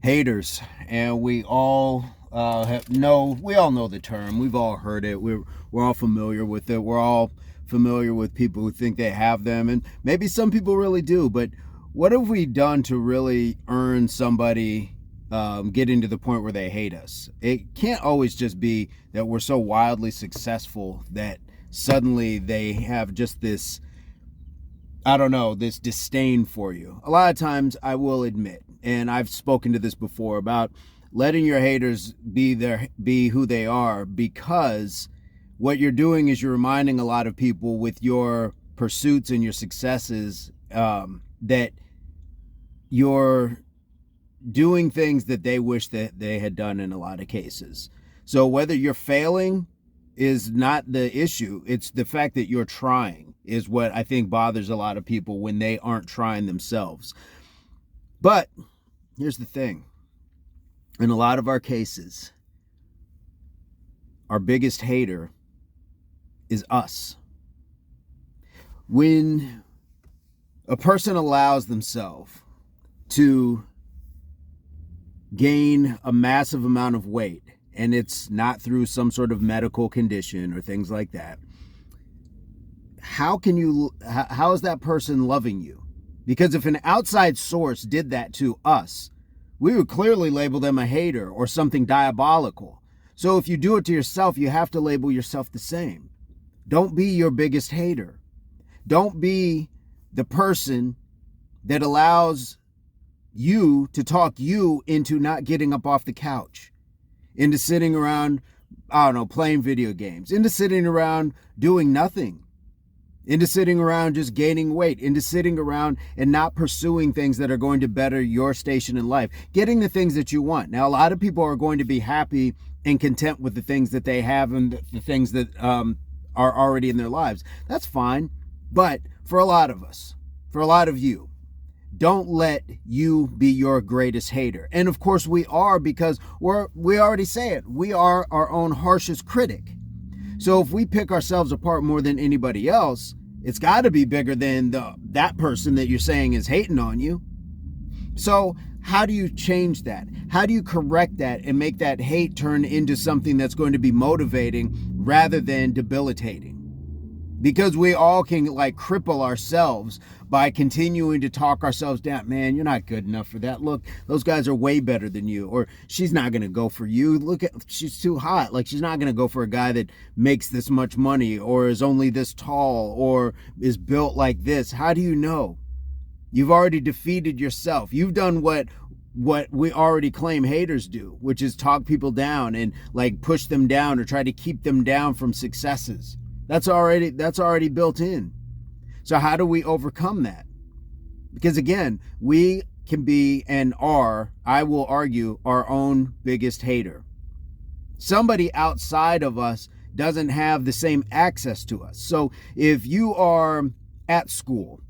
haters, and we all we all know the term. We've all heard it. We're all familiar with it. We're all familiar with people who think they have them, and maybe some people really do. But what have we done to really earn somebody getting to the point where they hate us? It can't always just be that we're so wildly successful that suddenly they have just this, I don't know, this disdain for you. A lot of times, I will admit, and I've spoken to this before, about letting your haters be who they are, because what you're doing is you're reminding a lot of people with your pursuits and your successes that you're doing things that they wish that they had done in a lot of cases. So whether you're failing is not the issue. It's the fact that you're trying is what I think bothers a lot of people when they aren't trying themselves. But here's the thing. In a lot of our cases, our biggest hater is us. When a person allows themselves to gain a massive amount of weight, and it's not through some sort of medical condition or things like that, how is that person loving you? Because if an outside source did that to us, we would clearly label them a hater or something diabolical. So if you do it to yourself, you have to label yourself the same. Don't be your biggest hater. Don't be the person that allows you to talk you into not getting up off the couch, into sitting around, I don't know, playing video games, into sitting around doing nothing, into sitting around just gaining weight, into sitting around and not pursuing things that are going to better your station in life, getting the things that you want. Now, a lot of people are going to be happy and content with the things that they have and the things that are already in their lives. That's fine. But for a lot of us, for a lot of you, don't let you be your greatest hater. And of course we are, because we already say it. We are our own harshest critic. So if we pick ourselves apart more than anybody else, it's got to be bigger than that person that you're saying is hating on you. So how do you change that? How do you correct that and make that hate turn into something that's going to be motivating rather than debilitating? Because we all can cripple ourselves by continuing to talk ourselves down. Man, you're not good enough for that. Look, those guys are way better than you. Or she's not going to go for you. Look, she's too hot. She's not going to go for a guy that makes this much money or is only this tall or is built like this. How do you know? You've already defeated yourself. You've done what we already claim haters do, which is talk people down and push them down or try to keep them down from successes. That's already built in. So how do we overcome that? Because again, we can be and are, I will argue, our own biggest hater. Somebody outside of us doesn't have the same access to us. So if you are at school,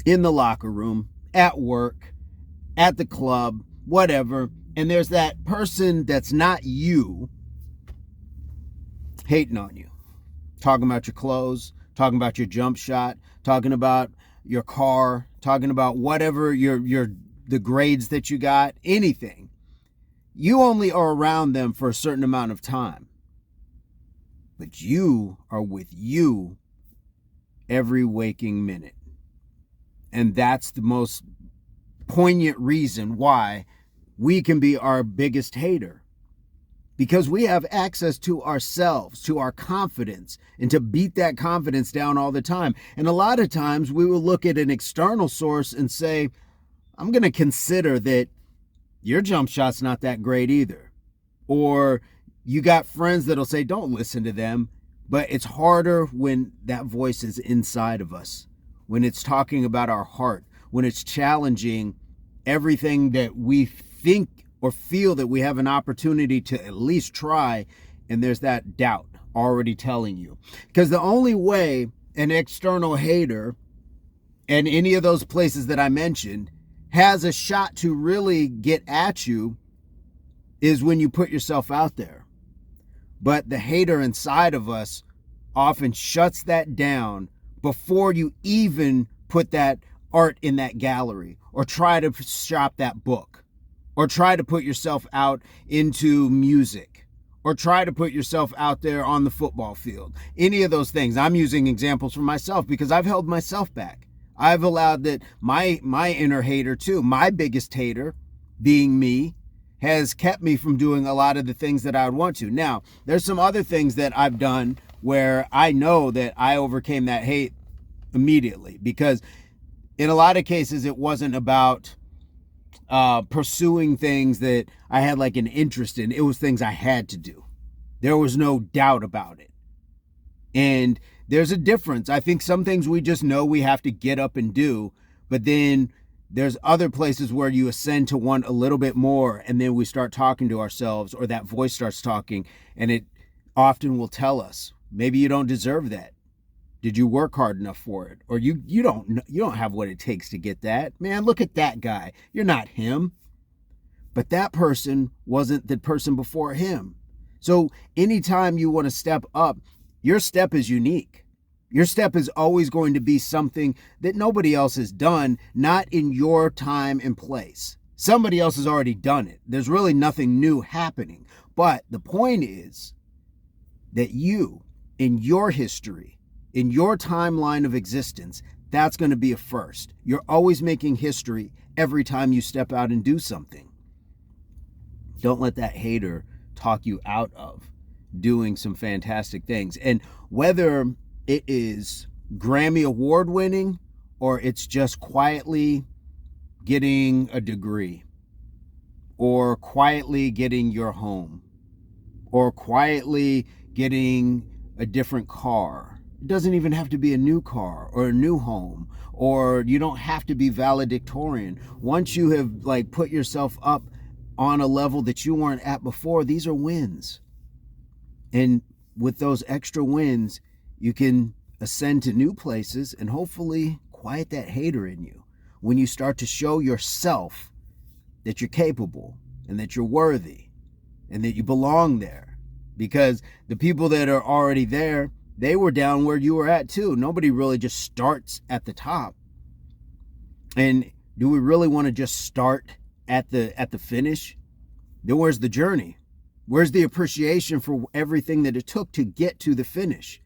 in the locker room, at work, at the club, whatever, and there's that person that's not you hating on you, talking about your clothes, talking about your jump shot, talking about your car, talking about whatever the grades that you got, anything. You only are around them for a certain amount of time. But you are with you every waking minute. And that's the most poignant reason why we can be our biggest hater. Because we have access to ourselves, to our confidence, and to beat that confidence down all the time. And a lot of times we will look at an external source and say, I'm going to consider that your jump shot's not that great either. Or you got friends that'll say, don't listen to them. But it's harder when that voice is inside of us, when it's talking about our heart, when it's challenging everything that we think or feel that we have an opportunity to at least try, and there's that doubt already telling you. Because the only way an external hater and any of those places that I mentioned has a shot to really get at you is when you put yourself out there. But the hater inside of us often shuts that down before you even put that art in that gallery or try to shop that book. or try to put yourself out into music, or try to put yourself out there on the football field. Any of those things. I'm using examples for myself because I've held myself back. I've allowed that my inner hater too, my biggest hater being me, has kept me from doing a lot of the things that I would want to. Now, there's some other things that I've done where I know that I overcame that hate immediately, because in a lot of cases it wasn't about pursuing things that I had like an interest in. It was things I had to do. There was no doubt about it. And there's a difference. I think some things we just know we have to get up and do, but then there's other places where you ascend to want a little bit more, and then we start talking to ourselves, or that voice starts talking, and it often will tell us, maybe you don't deserve that. Did you work hard enough for it? Or you don't have what it takes to get that. Man, look at that guy. You're not him. But that person wasn't the person before him. So anytime you want to step up, your step is unique. Your step is always going to be something that nobody else has done, not in your time and place. Somebody else has already done it. There's really nothing new happening. But the point is that you, in your history, in your timeline of existence, that's going to be a first. You're always making history every time you step out and do something. Don't let that hater talk you out of doing some fantastic things. And whether it is Grammy Award winning, or it's just quietly getting a degree, or quietly getting your home, or quietly getting a different car. It doesn't even have to be a new car or a new home, or you don't have to be valedictorian. Once you have like put yourself up on a level that you weren't at before, these are wins. And with those extra wins, you can ascend to new places and hopefully quiet that hater in you when you start to show yourself that you're capable and that you're worthy and that you belong there. Because the people that are already there, they were down where you were at too. Nobody really just starts at the top. And do we really want to just start at the finish? Then where's the journey? Where's the appreciation for everything that it took to get to the finish?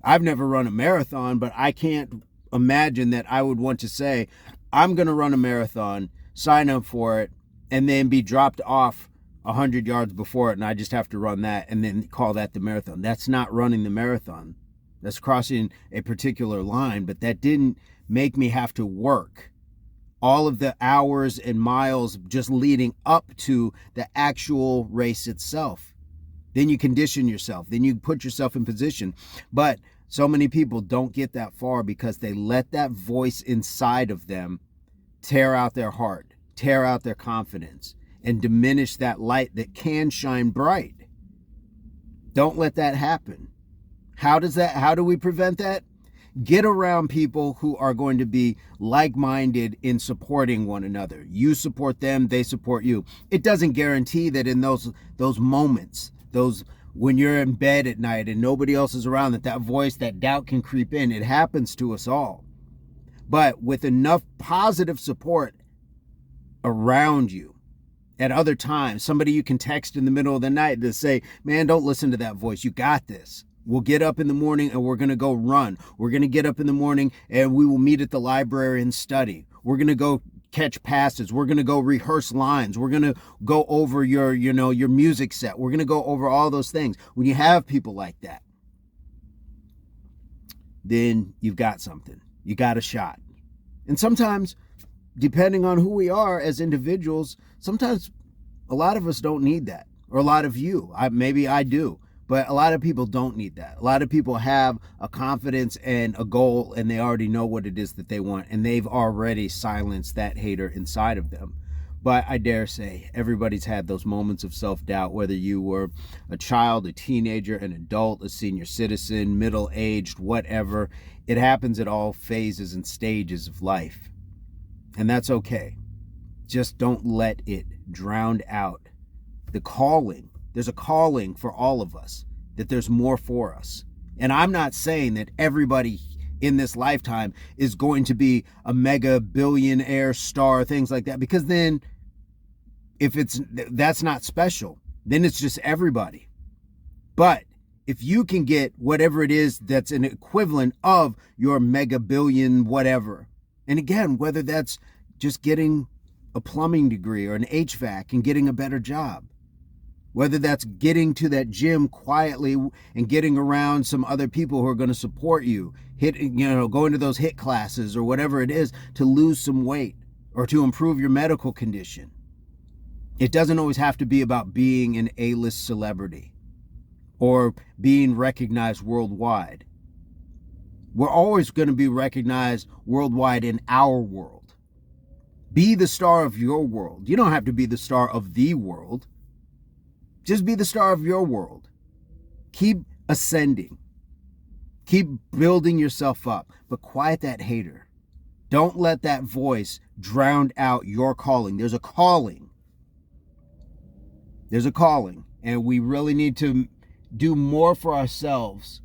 I've never run a marathon, but I can't imagine that I would want to say, I'm going to run a marathon, sign up for it, and then be dropped off 100 yards before it, and I just have to run that and then call that the marathon. That's not running the marathon. That's crossing a particular line, but that didn't make me have to work all of the hours and miles just leading up to the actual race itself. Then you condition yourself. Then you put yourself in position. But so many people don't get that far because they let that voice inside of them tear out their heart, tear out their confidence, and diminish that light that can shine bright. Don't let that happen. How do we prevent that? Get around people who are going to be like-minded in supporting one another. You support them, they support you. It doesn't guarantee that in those moments, when you're in bed at night and nobody else is around, that voice, that doubt can creep in. It happens to us all. But with enough positive support around you at other times, somebody you can text in the middle of the night to say, man, don't listen to that voice. You got this. We'll get up in the morning and we're going to go run. We're going to get up in the morning and we will meet at the library and study. We're going to go catch passes. We're going to go rehearse lines. We're going to go over your music set. We're going to go over all those things. When you have people like that, then you've got something. You got a shot. And sometimes, depending on who we are as individuals, sometimes a lot of us don't need that. Or a lot of you. Maybe I do. But a lot of people don't need that. A lot of people have a confidence and a goal, and they already know what it is that they want, and they've already silenced that hater inside of them. But I dare say everybody's had those moments of self-doubt, whether you were a child, a teenager, an adult, a senior citizen, middle-aged, whatever. It happens at all phases and stages of life. And that's okay. Just don't let it drown out the calling. There's a calling for all of us, that there's more for us. And I'm not saying that everybody in this lifetime is going to be a mega billionaire star, things like that, because then if that's not special, then it's just everybody. But if you can get whatever it is that's an equivalent of your mega billion whatever, and again, whether that's just getting a plumbing degree or an HVAC and getting a better job, whether that's getting to that gym quietly and getting around some other people who are going to support you, going to those HIIT classes or whatever it is to lose some weight or to improve your medical condition. It doesn't always have to be about being an A-list celebrity or being recognized worldwide. We're always going to be recognized worldwide in our world. Be the star of your world. You don't have to be the star of the world. Just be the star of your world. Keep ascending. Keep building yourself up, but quiet that hater. Don't let that voice drown out your calling. There's a calling. There's a calling, and we really need to do more for ourselves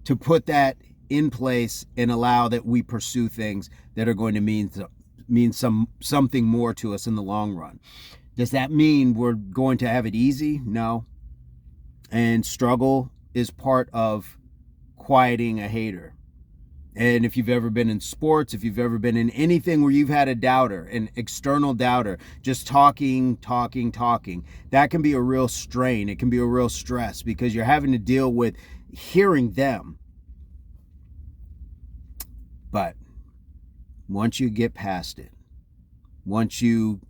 to put that in place and allow that we pursue things that are going to mean something more to us in the long run. Does that mean we're going to have it easy? No. And struggle is part of quieting a hater. And if you've ever been in sports, if you've ever been in anything where you've had a doubter, an external doubter, just talking, that can be a real strain. It can be a real stress because you're having to deal with hearing them. But once you get past it, once you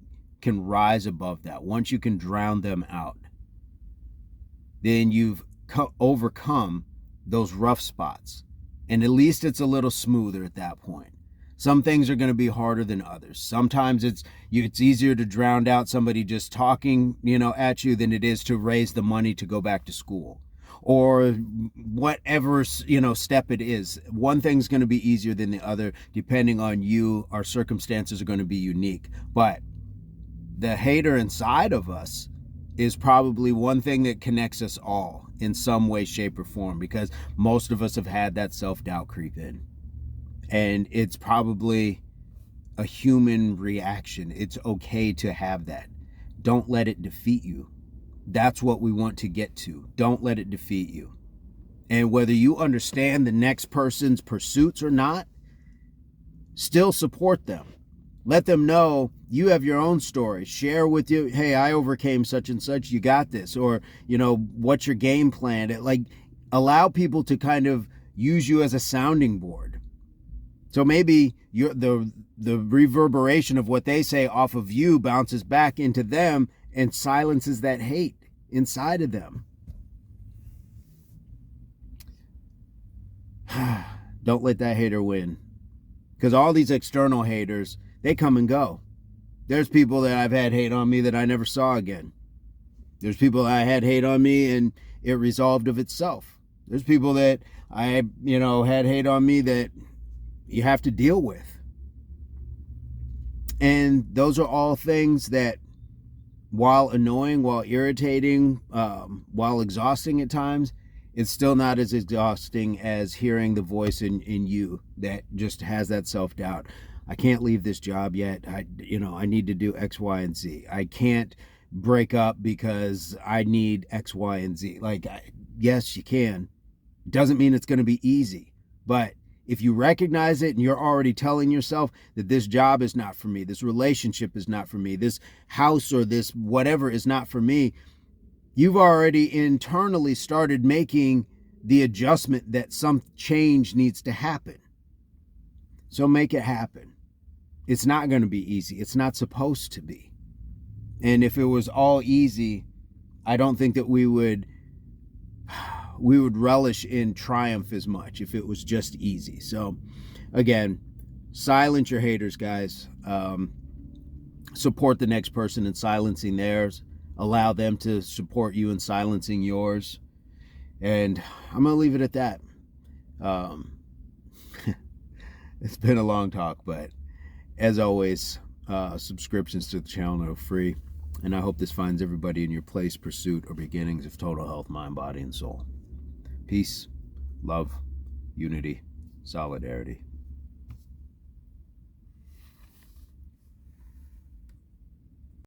can rise above that, once you can drown them out, then you've overcome those rough spots. And at least it's a little smoother at that point. Some things are going to be harder than others. Sometimes it's easier to drown out somebody just talking, at you than it is to raise the money to go back to school. Or whatever, step it is. One thing's going to be easier than the other, depending on you. Our circumstances are going to be unique. But the hater inside of us is probably one thing that connects us all in some way, shape, or form, because most of us have had that self-doubt creep in. And it's probably a human reaction. It's okay to have that. Don't let it defeat you. That's what we want to get to. Don't let it defeat you. And whether you understand the next person's pursuits or not, still support them. Let them know you have your own story. Share with you, hey, I overcame such and such, you got this. Or, what's your game plan? Allow people to kind of use you as a sounding board. So maybe the reverberation of what they say off of you bounces back into them and silences that hate inside of them. Don't let that hater win. Because all these external haters, they come and go. There's people that I've had hate on me that I never saw again. There's people that I had hate on me and it resolved of itself. There's people that I, had hate on me that you have to deal with. And those are all things that, while annoying, while irritating, while exhausting at times, it's still not as exhausting as hearing the voice in you that just has that self-doubt. I can't leave this job yet. I need to do X, Y, and Z. I can't break up because I need X, Y, and Z. Yes, you can. It doesn't mean it's going to be easy. But if you recognize it and you're already telling yourself that this job is not for me, this relationship is not for me, this house or this whatever is not for me, you've already internally started making the adjustment that some change needs to happen. So make it happen. It's not going to be easy. It's not supposed to be. And if it was all easy, I don't think that we would relish in triumph as much if it was just easy. So again, silence your haters, guys. Support the next person in silencing theirs. Allow them to support you in silencing yours. And I'm going to leave it at that. It's been a long talk, but as always, subscriptions to the channel are free. And I hope this finds everybody in your place, pursuit, or beginnings of total health, mind, body, and soul. Peace, love, unity, solidarity.